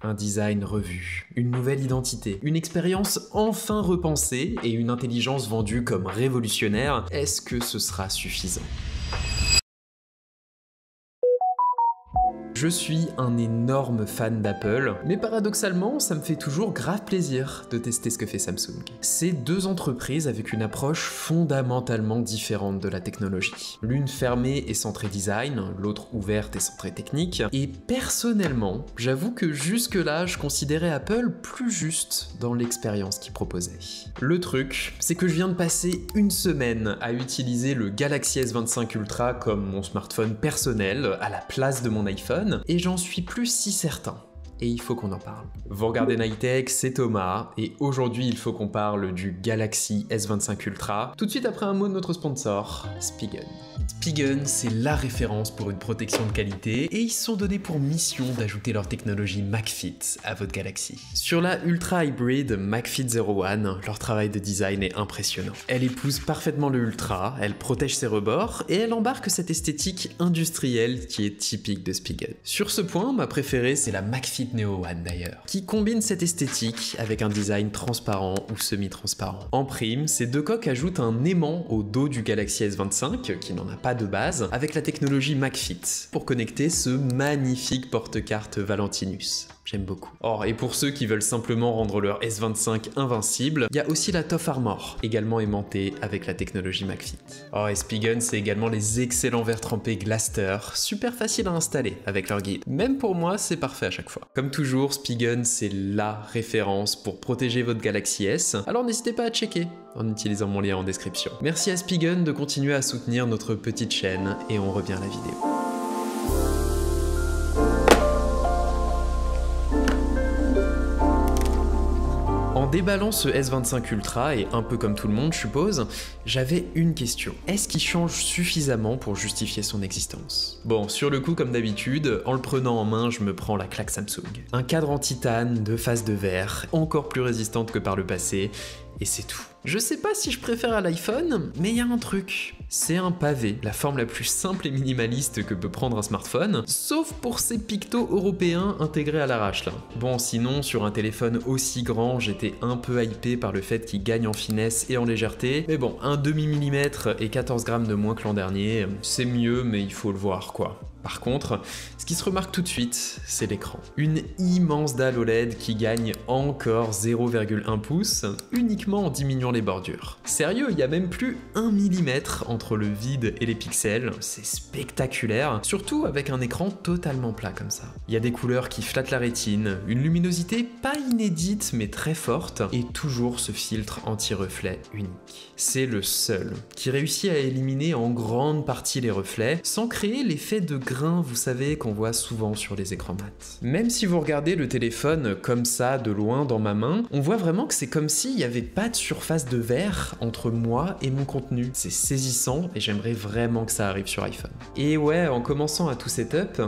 Un design revu, une nouvelle identité, une expérience enfin repensée et une intelligence vendue comme révolutionnaire, est-ce que ce sera suffisant ? Je suis un énorme fan d'Apple, mais paradoxalement, ça me fait toujours grave plaisir de tester ce que fait Samsung. C'est deux entreprises avec une approche fondamentalement différente de la technologie. L'une fermée et centrée design, l'autre ouverte et centrée technique, et personnellement, j'avoue que jusque-là, je considérais Apple plus juste dans l'expérience qu'ils proposaient. Le truc, c'est que je viens de passer une semaine à utiliser le Galaxy S25 Ultra comme mon smartphone personnel à la place de mon iPhone, et j'en suis plus si certain. Et il faut qu'on en parle. Vous regardez Nightech, c'est Thomas, et aujourd'hui il faut qu'on parle du Galaxy S25 Ultra, tout de suite après un mot de notre sponsor, Spigen. Spigen, c'est la référence pour une protection de qualité, et ils se sont donnés pour mission d'ajouter leur technologie MagFit à votre Galaxy. Sur la Ultra Hybrid MagFit 01, leur travail de design est impressionnant. Elle épouse parfaitement le Ultra, elle protège ses rebords, et elle embarque cette esthétique industrielle qui est typique de Spigen. Sur ce point, ma préférée c'est la MagFit Neo One d'ailleurs, qui combine cette esthétique avec un design transparent ou semi-transparent. En prime, ces deux coques ajoutent un aimant au dos du Galaxy S25, qui n'en a pas de base, avec la technologie MagFit, pour connecter ce magnifique porte-carte Valentinus. J'aime beaucoup. Or, et pour ceux qui veulent simplement rendre leur S25 invincible, il y a aussi la Tough Armor, également aimantée avec la technologie MagFit. Oh, et Spigen, c'est également les excellents verres trempés Glaster, super faciles à installer avec leur guide. Même pour moi, c'est parfait à chaque fois. Comme toujours, Spigen, c'est la référence pour protéger votre Galaxy S, alors n'hésitez pas à checker en utilisant mon lien en description. Merci à Spigen de continuer à soutenir notre petite chaîne, et on revient à la vidéo. En déballant ce S25 Ultra, et un peu comme tout le monde je suppose, j'avais une question. Est-ce qu'il change suffisamment pour justifier son existence? Bon, sur le coup comme d'habitude, en le prenant en main, je me prends la claque Samsung. Un cadre en titane, de face de verre, encore plus résistante que par le passé, et c'est tout. Je sais pas si je préfère à l'iPhone, mais il y a un truc. C'est un pavé, la forme la plus simple et minimaliste que peut prendre un smartphone, sauf pour ces pictos européens intégrés à l'arrache là. Bon, sinon, sur un téléphone aussi grand, j'étais un peu hypé par le fait qu'il gagne en finesse et en légèreté, mais bon, un demi-millimètre et 14 grammes de moins que l'an dernier, c'est mieux, mais il faut le voir quoi. Par contre, ce qui se remarque tout de suite, c'est l'écran. Une immense dalle OLED qui gagne encore 0,1 pouce, uniquement en diminuant les bordures. Sérieux, il y a même plus 1 mm entre le vide et les pixels, c'est spectaculaire, surtout avec un écran totalement plat comme ça. Il y a des couleurs qui flattent la rétine, une luminosité pas inédite mais très forte, et toujours ce filtre anti-reflet unique. C'est le seul qui réussit à éliminer en grande partie les reflets, sans créer l'effet de grain, vous savez, qu'on voit souvent sur les écrans mat. Même si vous regardez le téléphone comme ça, de loin, dans ma main, on voit vraiment que c'est comme s'il n'y avait pas de surface de verre entre moi et mon contenu. C'est saisissant et j'aimerais vraiment que ça arrive sur iPhone. Et ouais, en commençant à tout setup,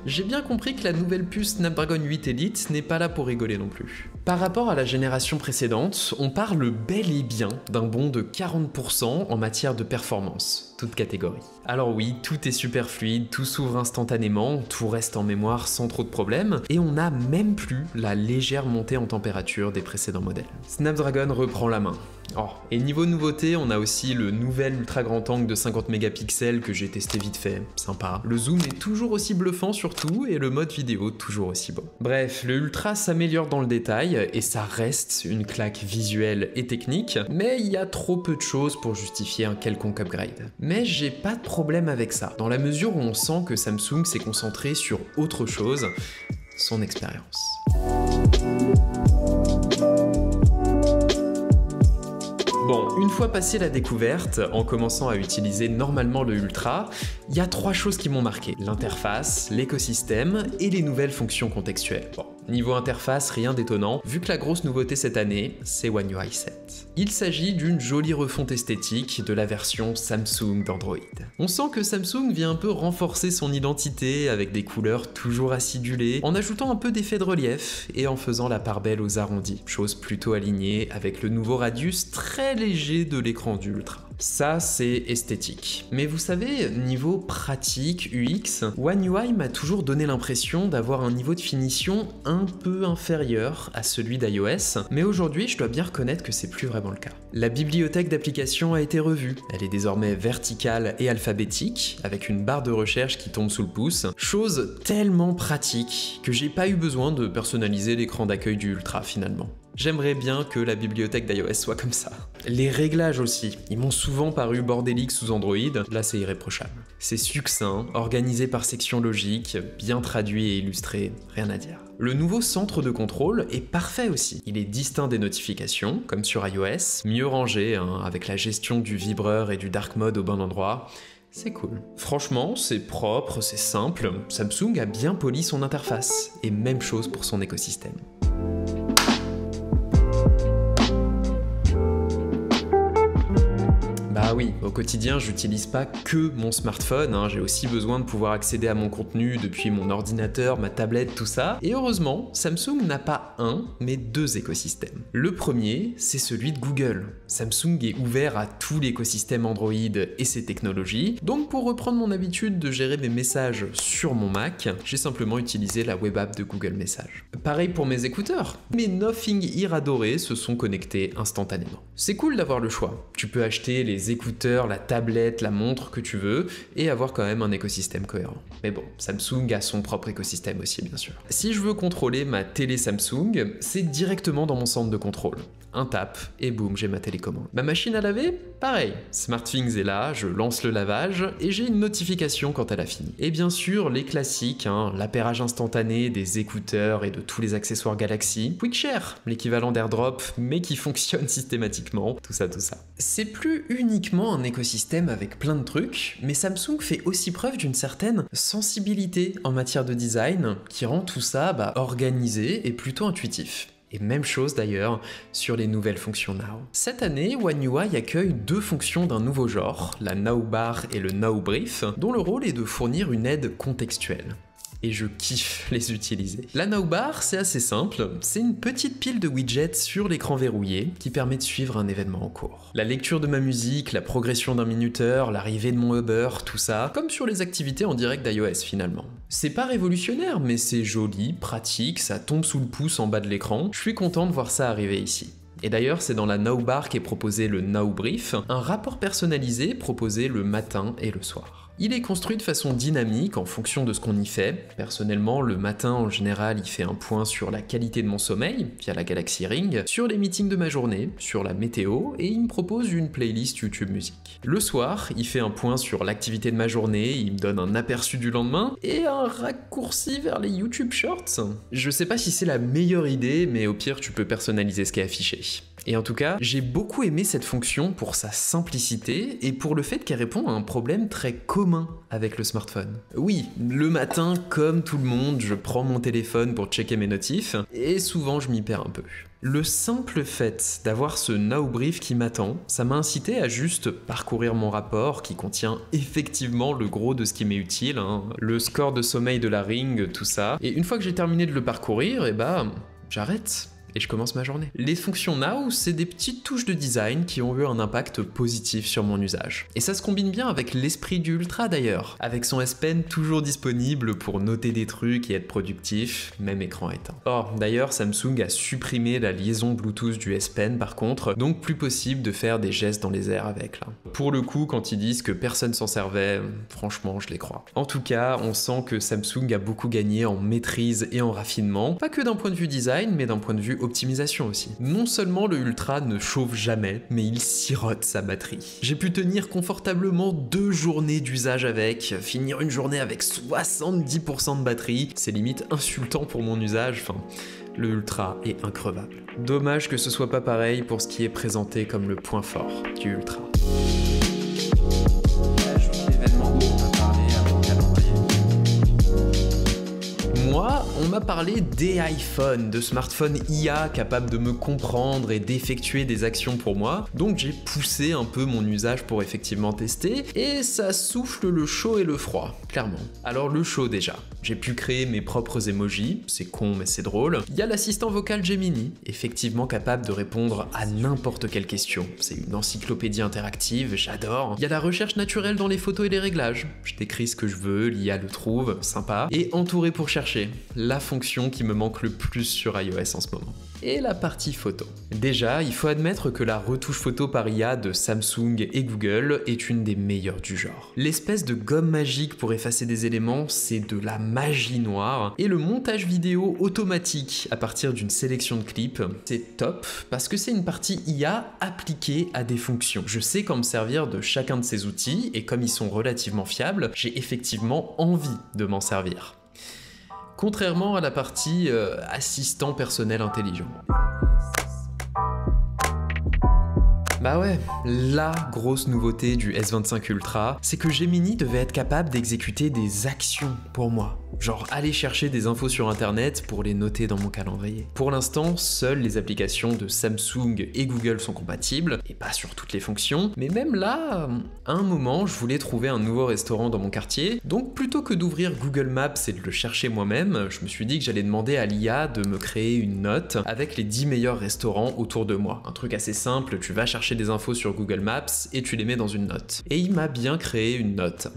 j'ai bien compris que la nouvelle puce Snapdragon 8 Elite n'est pas là pour rigoler non plus. Par rapport à la génération précédente, on parle bel et bien d'un bond de 40% en matière de performance, toute catégorie. Alors oui, tout est super fluide, tout s'ouvre instantanément, tout reste en mémoire sans trop de problèmes, et on n'a même plus la légère montée en température des précédents modèles. Snapdragon reprend la main. Oh, et niveau nouveauté, on a aussi le nouvel ultra grand angle de 50 mégapixels que j'ai testé vite fait, sympa. Le zoom est toujours aussi bluffant surtout, et le mode vidéo toujours aussi beau. Bref, le ultra s'améliore dans le détail, et ça reste une claque visuelle et technique, mais il y a trop peu de choses pour justifier un quelconque upgrade. Mais j'ai pas de problème avec ça, dans la mesure où on sent que Samsung s'est concentré sur autre chose, son expérience. Bon, une fois passé la découverte, en commençant à utiliser normalement le Ultra, il y a 3 choses qui m'ont marqué. L'interface, l'écosystème et les nouvelles fonctions contextuelles. Bon, niveau interface, rien d'étonnant, vu que la grosse nouveauté cette année, c'est One UI 7. Il s'agit d'une jolie refonte esthétique de la version Samsung d'Android. On sent que Samsung vient un peu renforcer son identité avec des couleurs toujours acidulées, en ajoutant un peu d'effet de relief et en faisant la part belle aux arrondis, chose plutôt alignée avec le nouveau radius très léger de l'écran du Ultra. Ça, c'est esthétique. Mais vous savez, niveau pratique, UX, One UI m'a toujours donné l'impression d'avoir un niveau de finition un peu inférieur à celui d'iOS, mais aujourd'hui, je dois bien reconnaître que c'est plus vraiment le cas. La bibliothèque d'applications a été revue. Elle est désormais verticale et alphabétique, avec une barre de recherche qui tombe sous le pouce, chose tellement pratique que j'ai pas eu besoin de personnaliser l'écran d'accueil du Ultra finalement. J'aimerais bien que la bibliothèque d'iOS soit comme ça. Les réglages aussi, ils m'ont souvent paru bordéliques sous Android, là c'est irréprochable. C'est succinct, organisé par section logique, bien traduit et illustré, rien à dire. Le nouveau centre de contrôle est parfait aussi. Il est distinct des notifications, comme sur iOS, mieux rangé, avec la gestion du vibreur et du dark mode au bon endroit. C'est cool. Franchement, c'est propre, c'est simple, Samsung a bien poli son interface, et même chose pour son écosystème. Bah oui, au quotidien, j'utilise pas que mon smartphone, j'ai aussi besoin de pouvoir accéder à mon contenu depuis mon ordinateur, ma tablette, tout ça. Et heureusement, Samsung n'a pas un, mais deux écosystèmes. Le premier, c'est celui de Google. Samsung est ouvert à tout l'écosystème Android et ses technologies, donc pour reprendre mon habitude de gérer mes messages sur mon Mac, j'ai simplement utilisé la web app de Google Messages. Pareil pour mes écouteurs. Mes Nothing Ear adorés se sont connectés instantanément. C'est cool d'avoir le choix. Tu peux acheter les écouteurs, la tablette, la montre que tu veux et avoir quand même un écosystème cohérent. Mais bon, Samsung a son propre écosystème aussi bien sûr. Si je veux contrôler ma télé Samsung, c'est directement dans mon centre de contrôle. Un tap et boum, j'ai ma télécommande. Ma machine à laver, pareil. SmartThings est là, je lance le lavage et j'ai une notification quand elle a fini. Et bien sûr, les classiques, l'appairage instantané des écouteurs et de tous les accessoires Galaxy. QuickShare, l'équivalent d'AirDrop, mais qui fonctionne systématiquement, tout ça. C'est plus uniquement un écosystème avec plein de trucs, mais Samsung fait aussi preuve d'une certaine sensibilité en matière de design qui rend tout ça organisé et plutôt intuitif. Et même chose d'ailleurs sur les nouvelles fonctions Now. Cette année, One UI accueille deux fonctions d'un nouveau genre, la Now Bar et le Now Brief, dont le rôle est de fournir une aide contextuelle. Et je kiffe les utiliser. La Now Bar, c'est assez simple, c'est une petite pile de widgets sur l'écran verrouillé qui permet de suivre un événement en cours. La lecture de ma musique, la progression d'un minuteur, l'arrivée de mon Uber, tout ça, comme sur les activités en direct d'iOS finalement. C'est pas révolutionnaire, mais c'est joli, pratique, ça tombe sous le pouce en bas de l'écran, je suis content de voir ça arriver ici. Et d'ailleurs, c'est dans la Now Bar qu'est proposé le Now Brief, un rapport personnalisé proposé le matin et le soir. Il est construit de façon dynamique en fonction de ce qu'on y fait. Personnellement, le matin en général, il fait un point sur la qualité de mon sommeil via la Galaxy Ring, sur les meetings de ma journée, sur la météo et il me propose une playlist YouTube musique. Le soir, il fait un point sur l'activité de ma journée, il me donne un aperçu du lendemain et un raccourci vers les YouTube Shorts. Je sais pas si c'est la meilleure idée, mais au pire, tu peux personnaliser ce qui est affiché. Et en tout cas, j'ai beaucoup aimé cette fonction pour sa simplicité et pour le fait qu'elle répond à un problème très commun avec le smartphone. Oui, le matin, comme tout le monde, je prends mon téléphone pour checker mes notifs et souvent je m'y perds un peu. Le simple fait d'avoir ce Now Brief qui m'attend, ça m'a incité à juste parcourir mon rapport qui contient effectivement le gros de ce qui m'est utile, le score de sommeil de la Ring, tout ça. Et une fois que j'ai terminé de le parcourir, j'arrête. Et je commence ma journée. Les fonctions Now, c'est des petites touches de design qui ont eu un impact positif sur mon usage. Et ça se combine bien avec l'esprit du Ultra d'ailleurs, avec son S Pen toujours disponible pour noter des trucs et être productif, même écran éteint. Or, d'ailleurs, Samsung a supprimé la liaison Bluetooth du S Pen par contre, donc plus possible de faire des gestes dans les airs avec là. Pour le coup, quand ils disent que personne s'en servait, franchement, je les crois. En tout cas, on sent que Samsung a beaucoup gagné en maîtrise et en raffinement, pas que d'un point de vue design, mais d'un point de vue optimisation aussi. Non seulement le Ultra ne chauffe jamais, mais il sirote sa batterie. J'ai pu tenir confortablement 2 journées d'usage avec, finir une journée avec 70% de batterie, c'est limite insultant pour mon usage, le Ultra est increvable. Dommage que ce soit pas pareil pour ce qui est présenté comme le point fort du Ultra. Moi, on m'a parlé des iPhones, de smartphones IA capables de me comprendre et d'effectuer des actions pour moi, donc j'ai poussé un peu mon usage pour effectivement tester, et ça souffle le chaud et le froid, clairement. Alors le chaud déjà, j'ai pu créer mes propres emojis, c'est con mais c'est drôle. Il y a l'assistant vocal Gemini, effectivement capable de répondre à n'importe quelle question, c'est une encyclopédie interactive, j'adore. Il y a la recherche naturelle dans les photos et les réglages, je décris ce que je veux, l'IA le trouve, sympa. Et entouré pour chercher, la fonction qui me manque le plus sur iOS en ce moment. Et la partie photo. Déjà, il faut admettre que la retouche photo par IA de Samsung et Google est une des meilleures du genre. L'espèce de gomme magique pour effacer des éléments, c'est de la magie noire. Et le montage vidéo automatique à partir d'une sélection de clips, c'est top parce que c'est une partie IA appliquée à des fonctions. Je sais quand me servir de chacun de ces outils et comme ils sont relativement fiables, j'ai effectivement envie de m'en servir. Contrairement à la partie assistant personnel intelligent. Bah ouais, la grosse nouveauté du S25 Ultra, c'est que Gemini devait être capable d'exécuter des actions pour moi. Genre aller chercher des infos sur internet pour les noter dans mon calendrier. Pour l'instant, seules les applications de Samsung et Google sont compatibles, et pas sur toutes les fonctions, mais même là, à un moment, je voulais trouver un nouveau restaurant dans mon quartier, donc plutôt que d'ouvrir Google Maps et de le chercher moi-même, je me suis dit que j'allais demander à l'IA de me créer une note avec les 10 meilleurs restaurants autour de moi. Un truc assez simple, tu vas chercher des infos sur Google Maps et tu les mets dans une note. Et il m'a bien créé une note.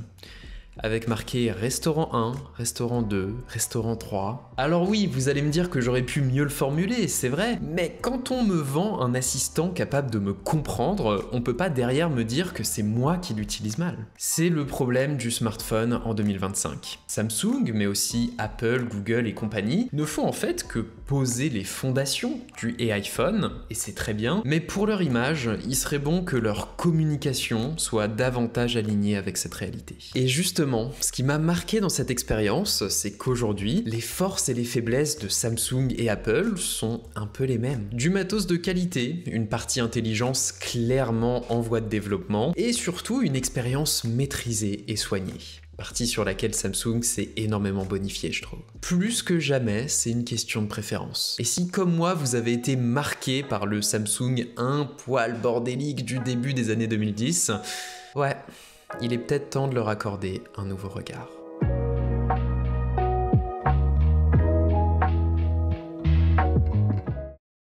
Avec marqué restaurant 1, restaurant 2, restaurant 3. Alors oui, vous allez me dire que j'aurais pu mieux le formuler, c'est vrai, mais quand on me vend un assistant capable de me comprendre, on peut pas derrière me dire que c'est moi qui l'utilise mal. C'est le problème du smartphone en 2025. Samsung, mais aussi Apple, Google et compagnie, ne font en fait que poser les fondations du iPhone, et c'est très bien, mais pour leur image, il serait bon que leur communication soit davantage alignée avec cette réalité. Et justement, ce qui m'a marqué dans cette expérience, c'est qu'aujourd'hui, les forces et les faiblesses de Samsung et Apple sont un peu les mêmes. Du matos de qualité, une partie intelligence clairement en voie de développement, et surtout une expérience maîtrisée et soignée. Partie sur laquelle Samsung s'est énormément bonifié, je trouve. Plus que jamais, c'est une question de préférence. Et si, comme moi, vous avez été marqué par le Samsung un poil bordélique du début des années 2010, ouais, il est peut-être temps de leur accorder un nouveau regard.